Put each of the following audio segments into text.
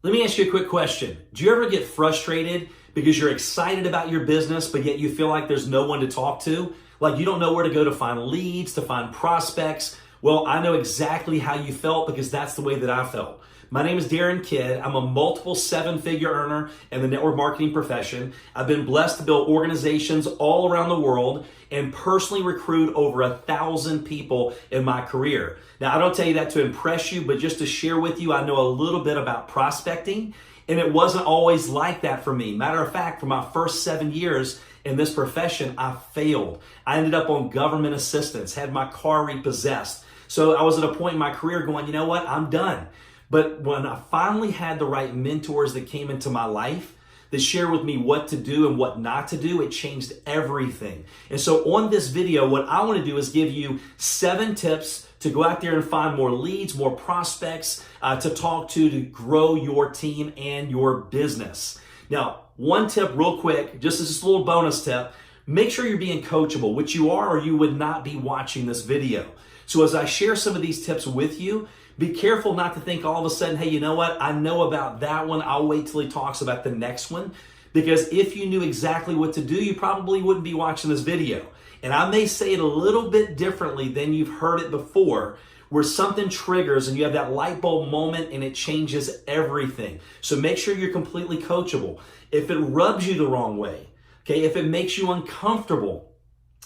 Let me ask you a quick question. Do you ever get frustrated because you're excited about your business, but yet you feel like there's no one to talk to? Like you don't know where to go to find leads, to find prospects? Well, I know exactly how you felt because that's the way that I felt. My name is Darren Kidd. I'm a multiple seven-figure earner in the network marketing profession. I've been blessed to build organizations all around the world and personally recruit over 1,000 people in my career. Now, I don't tell you that to impress you, but just to share with you, I know a little bit about prospecting, and it wasn't always like that for me. Matter of fact, for my first 7 years in this profession, I failed. I ended up on government assistance, had my car repossessed. So I was at a point in my career going, you know what, I'm done. But when I finally had the right mentors that came into my life that shared with me what to do and what not to do, it changed everything. And so on this video, what I want to do is give you 7 tips to go out there and find more leads, more prospects to talk to grow your team and your business. Now, one tip real quick, just as a little bonus tip, make sure you're being coachable, which you are, or you would not be watching this video. So as I share some of these tips with you, be careful not to think all of a sudden, hey, you know what? I know about that one. I'll wait till he talks about the next one. Because if you knew exactly what to do, you probably wouldn't be watching this video. And I may say it a little bit differently than you've heard it before, where something triggers and you have that light bulb moment and it changes everything. So make sure you're completely coachable. If it rubs you the wrong way, okay, if it makes you uncomfortable,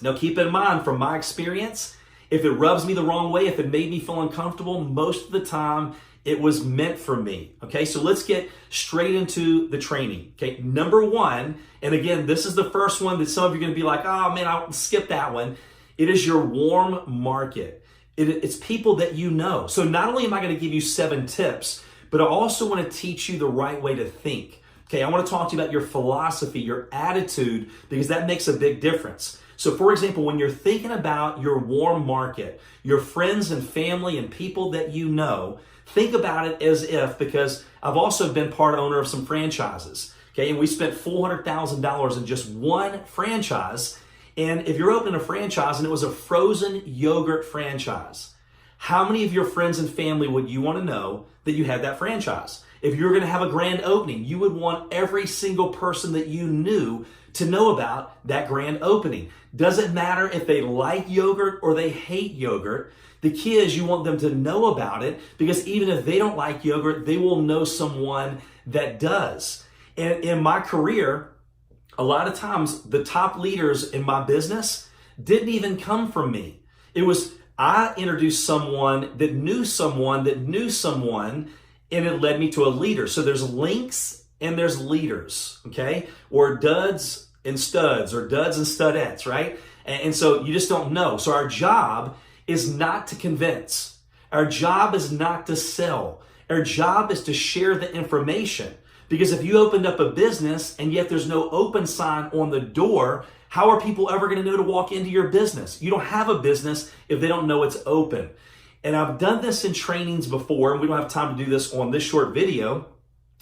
now keep in mind from my experience, if it rubs me the wrong way, if it made me feel uncomfortable, most of the time it was meant for me. Okay, so let's get straight into the training. Okay, number 1, and again, this is the first one that some of you are going to be like, oh man, I'll skip that one. It is your warm market. It's people that you know. So not only am I going to give you 7 tips, but I also want to teach you the right way to think. Okay, I want to talk to you about your philosophy, your attitude, because that makes a big difference. So for example, when you're thinking about your warm market, your friends and family and people that you know, think about it as if, because I've also been part owner of some franchises, okay, and we spent $400,000 in just one franchise. And if you're opening a franchise and it was a frozen yogurt franchise, how many of your friends and family would you want to know that you had that franchise? If you're going to have a grand opening, you would want every single person that you knew to know about that grand opening. Doesn't matter if they like yogurt or they hate yogurt. The key is you want them to know about it, because even if they don't like yogurt, they will know someone that does. And in my career, a lot of times the top leaders in my business didn't even come from me. It was I introduced someone that knew someone that knew someone, and it led me to a leader. So there's links and there's leaders, okay? Or duds and studs, or duds and studettes, right? And so you just don't know. So our job is not to convince. Our job is not to sell. Our job is to share the information. Because if you opened up a business and yet there's no open sign on the door, how are people ever going to know to walk into your business? You don't have a business if they don't know it's open. And I've done this in trainings before, and we don't have time to do this on this short video,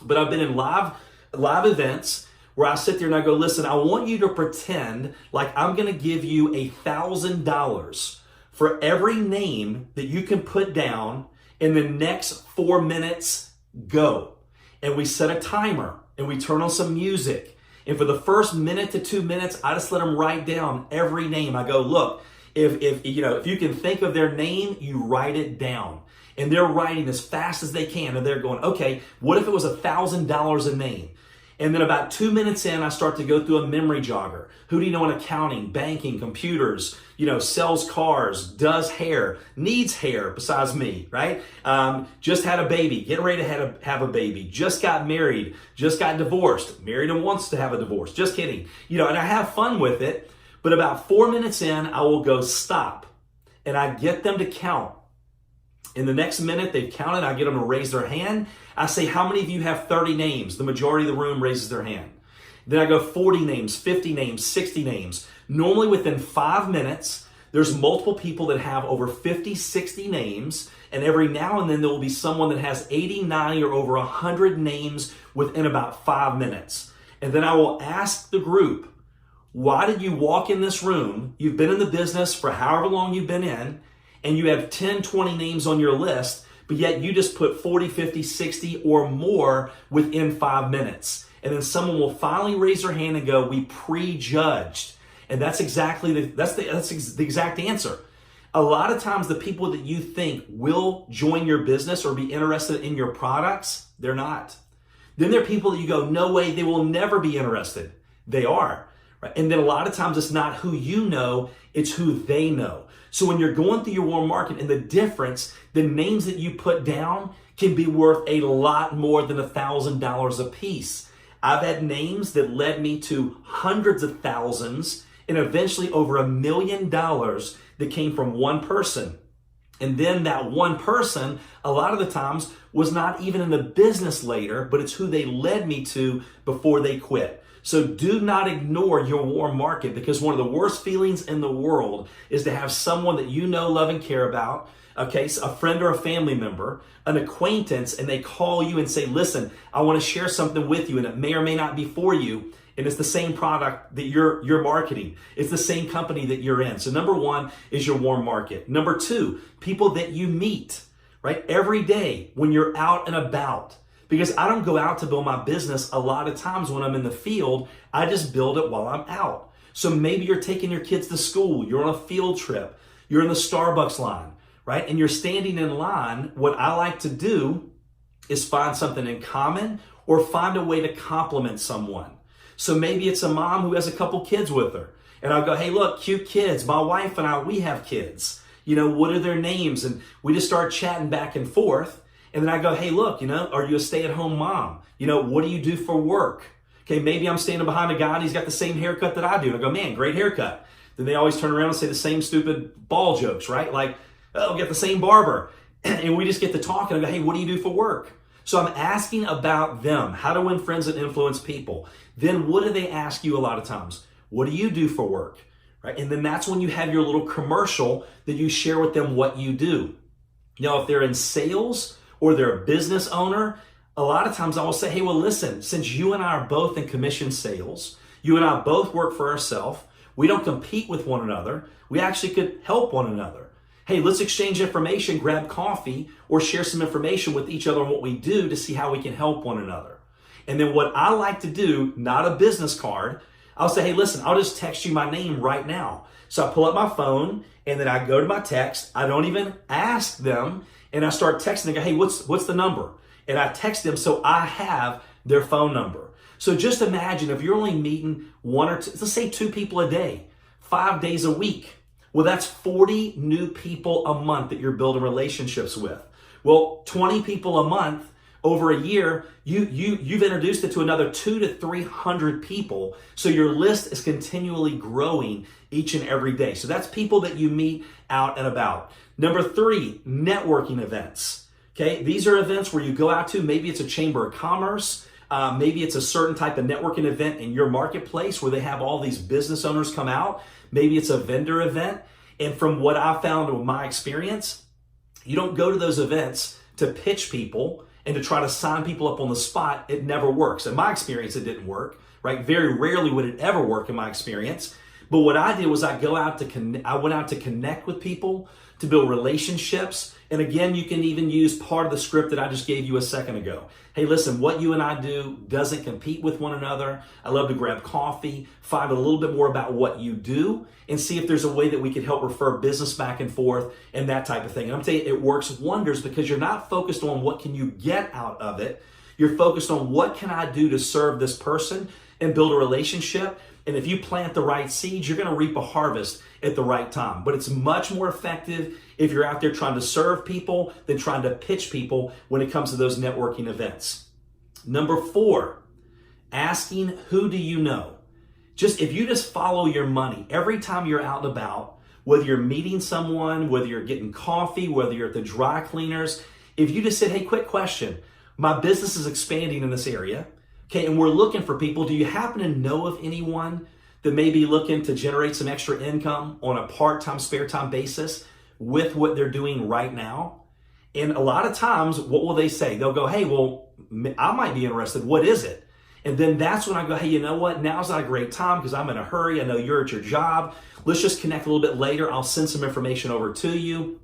but I've been in live events where I sit there and I go, listen, I want you to pretend like I'm going to give you $1,000 for every name that you can put down in the next 4 minutes, go. And we set a timer and we turn on some music. And for the first minute to 2 minutes, I just let them write down every name. I go, look, if you can think of their name, you write it down. And they're writing as fast as they can. And they're going, okay, what if it was $1,000 a name? And then about 2 minutes in, I start to go through a memory jogger. Who do you know in accounting, banking, computers, sells cars, does hair, needs hair besides me, right? Just had a baby, getting ready to have a baby, just got married, just got divorced, married and wants to have a divorce. Just kidding. And I have fun with it. But about 4 minutes in, I will go stop. And I get them to count. In the next minute, they've counted. I get them to raise their hand. I say, how many of you have 30 names? The majority of the room raises their hand. Then I go 40 names, 50 names, 60 names. Normally within 5 minutes, there's multiple people that have over 50, 60 names. And every now and then there will be someone that has 80, 90, or over 100 names within about 5 minutes. And then I will ask the group, why did you walk in this room? You've been in the business for however long you've been in, and you have 10, 20 names on your list, but yet you just put 40, 50, 60 or more within 5 minutes. And then someone will finally raise their hand and go, we prejudged. And that's exactly the exact answer. A lot of times the people that you think will join your business or be interested in your products, they're not. Then there are people that you go, no way, they will never be interested. They are. Right? And then a lot of times it's not who you know, it's who they know. So when you're going through your warm market and the difference, the names that you put down can be worth a lot more than $1,000 a piece. I've had names that led me to hundreds of thousands and eventually over $1 million that came from one person. And then that one person, a lot of the times, was not even in the business later, but it's who they led me to before they quit. So do not ignore your warm market, because one of the worst feelings in the world is to have someone that you know, love, and care about, okay, so a friend or a family member, an acquaintance, and they call you and say, listen, I want to share something with you, and it may or may not be for you. And it's the same product that you're marketing. It's the same company that you're in. So number one is your warm market. Number two, people that you meet, right? Every day when you're out and about. Because I don't go out to build my business a lot of times when I'm in the field. I just build it while I'm out. So maybe you're taking your kids to school. You're on a field trip. You're in the Starbucks line, right? And you're standing in line. What I like to do is find something in common or find a way to compliment someone. So maybe it's a mom who has a couple kids with her. And I'll go, hey, look, cute kids. My wife and I, we have kids. You know, what are their names? And we just start chatting back and forth. And then I go, hey, look, you know, are you a stay-at-home mom? You know, what do you do for work? Okay, maybe I'm standing behind a guy and he's got the same haircut that I do. And I go, man, great haircut. Then they always turn around and say the same stupid ball jokes, right? Like, oh, we got the same barber. And we just get to talk and I go, hey, what do you do for work? So I'm asking about them, how to win friends and influence people. Then what do they ask you a lot of times? What do you do for work? Right? And then that's when you have your little commercial that you share with them what you do. Now, if they're in sales or they're a business owner, a lot of times I will say, hey, well, listen, since you and I are both in commission sales, you and I both work for ourselves, we don't compete with one another, we actually could help one another. Hey, let's exchange information, grab coffee, or share some information with each other on what we do to see how we can help one another. And then what I like to do, not a business card, I'll say, hey, listen, I'll just text you my name right now. So I pull up my phone and then I go to my text. I don't even ask them and I start texting and go, hey, what's the number? And I text them so I have their phone number. So just imagine if you're only meeting one or two, let's say 2 people a day, 5 days a week. Well, that's 40 new people a month that you're building relationships with. Well, 20 people a month over a year, you've introduced it to another 200 to 300 people. So your list is continually growing each and every day. So that's people that you meet out and about. Number 3, networking events. Okay, these are events where you go out to, maybe it's a chamber of commerce, maybe it's a certain type of networking event in your marketplace where they have all these business owners come out. Maybe it's a vendor event. And from what I found with my experience, you don't go to those events to pitch people and to try to sign people up on the spot. It never works. In my experience, it didn't work, right? Very rarely would it ever work in my experience. But what I did was I went out to connect with people, to build relationships. And again, you can even use part of the script that I just gave you a second ago. Hey, listen, what you and I do doesn't compete with one another. I love to grab coffee, find a little bit more about what you do, and see if there's a way that we could help refer business back and forth and that type of thing. And I'm telling you, it works wonders because you're not focused on what can you get out of it. You're focused on what can I do to serve this person and build a relationship. And if you plant the right seeds, you're going to reap a harvest at the right time. But it's much more effective if you're out there trying to serve people than trying to pitch people when it comes to those networking events. Number 4, asking who do you know? If you just follow your money every time you're out and about, whether you're meeting someone, whether you're getting coffee, whether you're at the dry cleaners, if you just said, hey, quick question, my business is expanding in this area. Okay, and we're looking for people. Do you happen to know of anyone that may be looking to generate some extra income on a part-time, spare-time basis with what they're doing right now? And a lot of times, what will they say? They'll go, hey, well, I might be interested. What is it? And then that's when I go, hey, you know what? Now's not a great time because I'm in a hurry. I know you're at your job. Let's just connect a little bit later. I'll send some information over to you.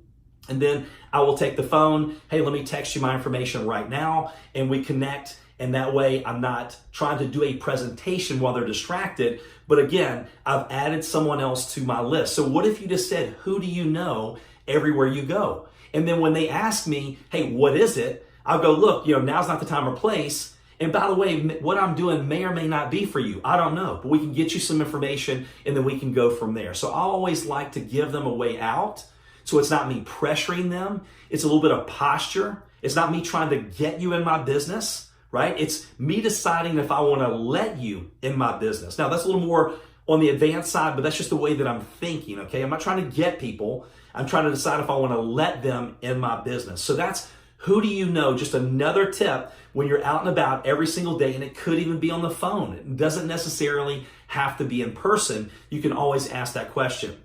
And then I will take the phone. Hey, let me text you my information right now, and we connect. And that way I'm not trying to do a presentation while they're distracted. But again, I've added someone else to my list. So what if you just said, who do you know everywhere you go? And then when they ask me, hey, what is it? I'll go, look, now's not the time or place. And by the way, what I'm doing may or may not be for you. I don't know, but we can get you some information and then we can go from there. So I always like to give them a way out. So it's not me pressuring them. It's a little bit of posture. It's not me trying to get you in my business, right? It's me deciding if I want to let you in my business. Now that's a little more on the advanced side, but that's just the way that I'm thinking, okay? I'm not trying to get people. I'm trying to decide if I want to let them in my business. So that's who do you know? Just another tip when you're out and about every single day, and it could even be on the phone. It doesn't necessarily have to be in person. You can always ask that question.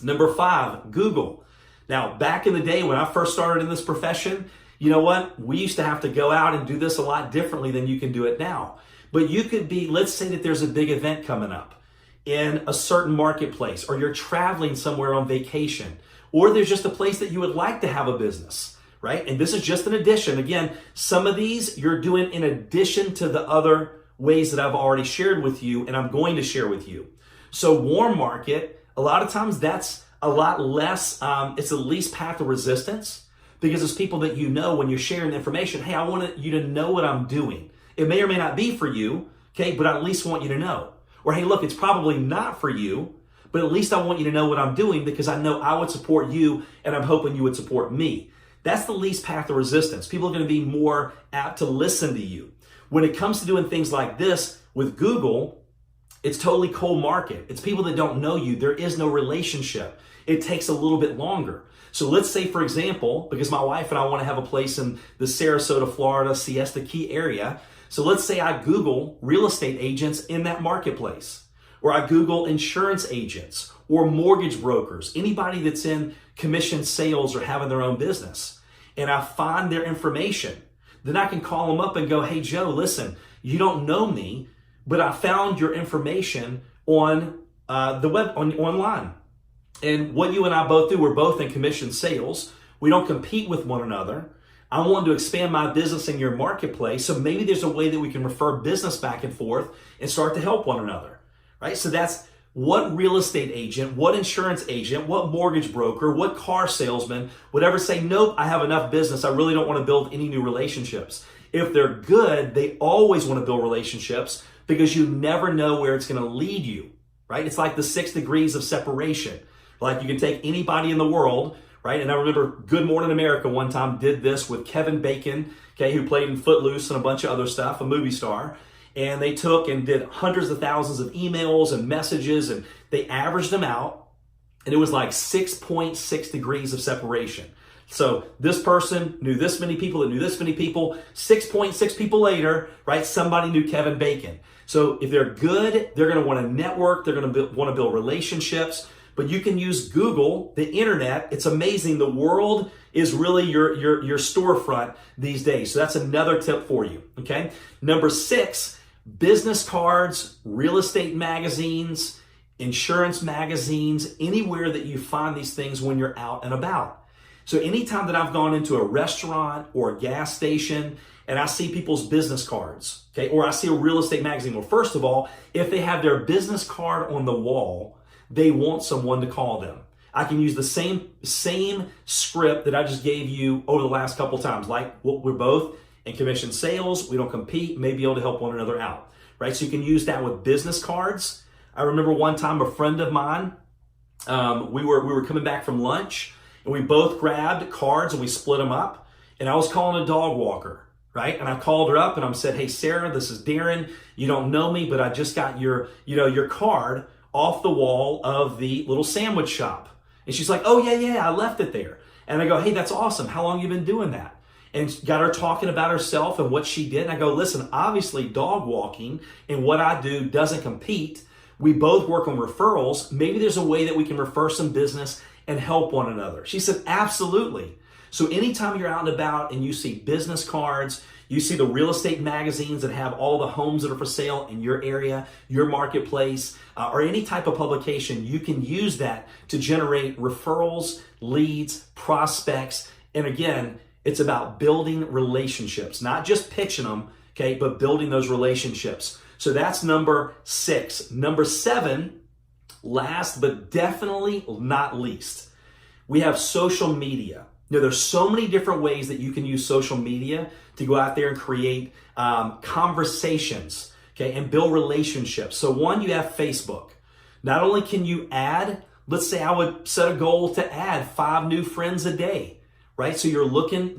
Number 5, Google. Now, back in the day when I first started in this profession, you know what? We used to have to go out and do this a lot differently than you can do it now. But you could be, let's say that there's a big event coming up in a certain marketplace, or you're traveling somewhere on vacation, or there's just a place that you would like to have a business, right? And this is just an addition. Again, some of these you're doing in addition to the other ways that I've already shared with you and I'm going to share with you. So warm market, a lot of times that's a lot less, it's the least path of resistance, because it's people that you know when you're sharing information. Hey, I want you to know what I'm doing. It may or may not be for you, okay, but I at least want you to know. Or hey, look, it's probably not for you, but at least I want you to know what I'm doing because I know I would support you and I'm hoping you would support me. That's the least path of resistance. People are going to be more apt to listen to you. When it comes to doing things like this with Google, it's totally cold market. It's people that don't know you. There is no relationship. It takes a little bit longer. So let's say, for example, because my wife and I want to have a place in the Sarasota, Florida, Siesta Key area. So let's say I Google real estate agents in that marketplace, or I Google insurance agents or mortgage brokers, anybody that's in commission sales or having their own business, and I find their information. Then I can call them up and go, hey, Joe, listen, you don't know me, but I found your information on the web, online. And what you and I both do, we're both in commission sales. We don't compete with one another. I want to expand my business in your marketplace. So maybe there's a way that we can refer business back and forth and start to help one another, right? So that's what real estate agent, what insurance agent, what mortgage broker, what car salesman would ever say, nope, I have enough business. I really don't want to build any new relationships. If they're good, they always want to build relationships because you never know where it's going to lead you, right? It's like the 6 degrees of separation. Like you can take anybody in the world, right? And I remember Good Morning America one time did this with Kevin Bacon, okay, who played in Footloose and a bunch of other stuff, a movie star. And they took and did hundreds of thousands of emails and messages, and they averaged them out, and it was like 6.6 degrees of separation. So this person knew this many people that knew this many people. 6.6 people later, right, somebody knew Kevin Bacon. So if they're good, they're going to want to network. They're going to want to build relationships. But you can use Google, the internet. It's amazing. The world is really your storefront these days. So that's another tip for you, okay? Number 6, business cards, real estate magazines, insurance magazines, anywhere that you find these things when you're out and about. So anytime that I've gone into a restaurant or a gas station and I see people's business cards, okay, or I see a real estate magazine, well, first of all, if they have their business card on the wall, they want someone to call them. I can use the same script that I just gave you over the last couple times. Like we're both in commission sales, we don't compete, may be able to help one another out, right? So you can use that with business cards. I remember one time a friend of mine, we were coming back from lunch and we both grabbed cards and we split them up. And I was calling a dog walker, right? And I called her up and I said, hey, Sarah, this is Darren. You don't know me, but I just got your card off the wall of the little sandwich shop. And she's like, oh yeah, I left it there. And I go, hey, that's awesome. How long you been doing that? And got her talking about herself and what she did. And I go, listen, obviously dog walking and what I do doesn't compete. We both work on referrals. Maybe there's a way that we can refer some business and help one another. She said, absolutely. So anytime you're out and about and you see business cards, you see the real estate magazines that have all the homes that are for sale in your area, your marketplace, or any type of publication, you can use that to generate referrals, leads, prospects. And again, it's about building relationships, not just pitching them, okay, but building those relationships. So that's number 6. Number 7, last but definitely not least, we have social media. There's so many different ways that you can use social media to go out there and create conversations, okay, and build relationships. So one, you have Facebook. Not only can you add, let's say I would set a goal to add 5 new friends a day, right? So you're looking,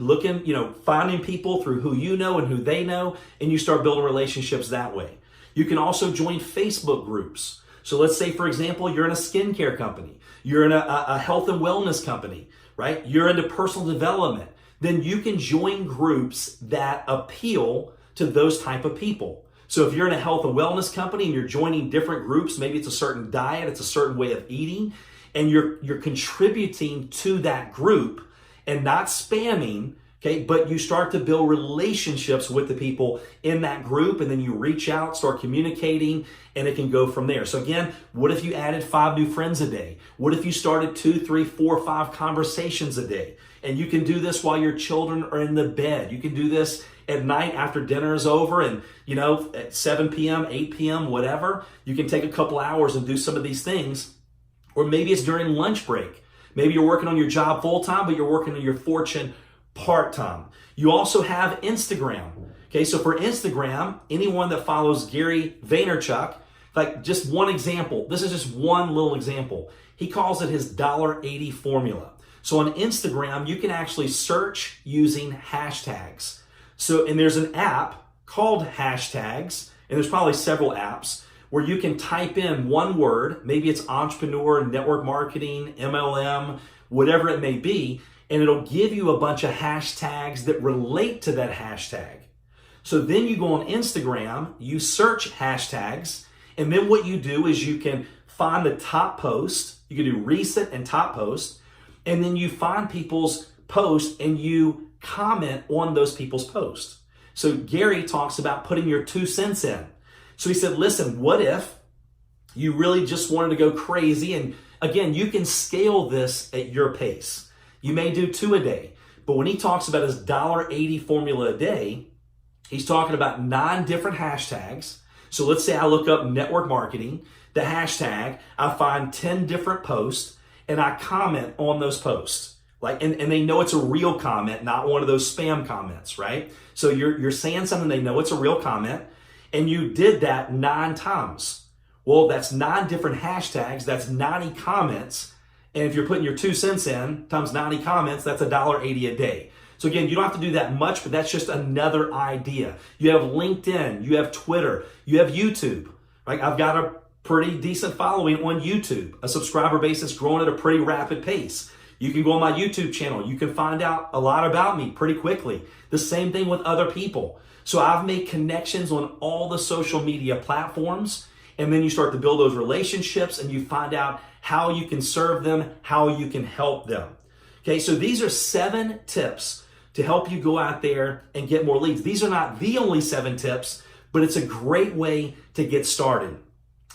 finding people through who you know and who they know, and you start building relationships that way. You can also join Facebook groups. So let's say, for example, you're in a skincare company, you're in a health and wellness company, right? You're into personal development. Then you can join groups that appeal to those type of people. So if you're in a health and wellness company and you're joining different groups, maybe it's a certain diet, it's a certain way of eating, and you're contributing to that group and not spamming, okay, but you start to build relationships with the people in that group, and then you reach out, start communicating, and it can go from there. So again, what if you added 5 new friends a day? What if you started 2, 3, 4, 5 conversations a day? And you can do this while your children are in the bed. You can do this at night after dinner is over, and at 7 p.m., 8 p.m., whatever. You can take a couple hours and do some of these things. Or maybe it's during lunch break. Maybe you're working on your job full-time, but you're working on your fortune part-time. You also have Instagram. Okay, so for Instagram, anyone that follows Gary Vaynerchuk, like just one example, this is just one little example. He calls it his $1.80 formula. So on Instagram, you can actually search using hashtags. So, and there's an app called Hashtags, and there's probably several apps where you can type in one word, maybe it's entrepreneur, network marketing, MLM, whatever it may be, and it'll give you a bunch of hashtags that relate to that hashtag. So then you go on Instagram, you search hashtags, and then what you do is you can find the top post, you can do recent and top post, and then you find people's posts and you comment on those people's posts. So Gary talks about putting your 2 cents in. So he said, listen, what if you really just wanted to go crazy? And again, you can scale this at your pace. You may do 2 a day, but when he talks about his $1.80 formula a day, he's talking about 9 different hashtags. So let's say I look up network marketing, the hashtag, I find 10 different posts, and I comment on those posts. And they know it's a real comment, not one of those spam comments, right? So you're saying something, they know it's a real comment, and you did that 9 times. Well, that's 9 different hashtags, that's 90 comments, and if you're putting your 2 cents in times 90 comments, that's $1.80 a day. So again, you don't have to do that much, but that's just another idea. You have LinkedIn, you have Twitter, you have YouTube. Right? I've got a pretty decent following on YouTube, a subscriber base that's growing at a pretty rapid pace. You can go on my YouTube channel. You can find out a lot about me pretty quickly. The same thing with other people. So I've made connections on all the social media platforms, and then you start to build those relationships and you find out how you can serve them, how you can help them. Okay, so these are 7 tips to help you go out there and get more leads. These are not the only 7 tips, but it's a great way to get started.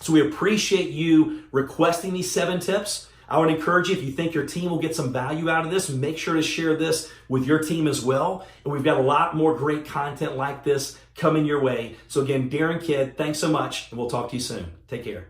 So we appreciate you requesting these 7 tips. I would encourage you, if you think your team will get some value out of this, make sure to share this with your team as well. And we've got a lot more great content like this coming your way. So again, Darren Kidd, thanks so much, and we'll talk to you soon. Take care.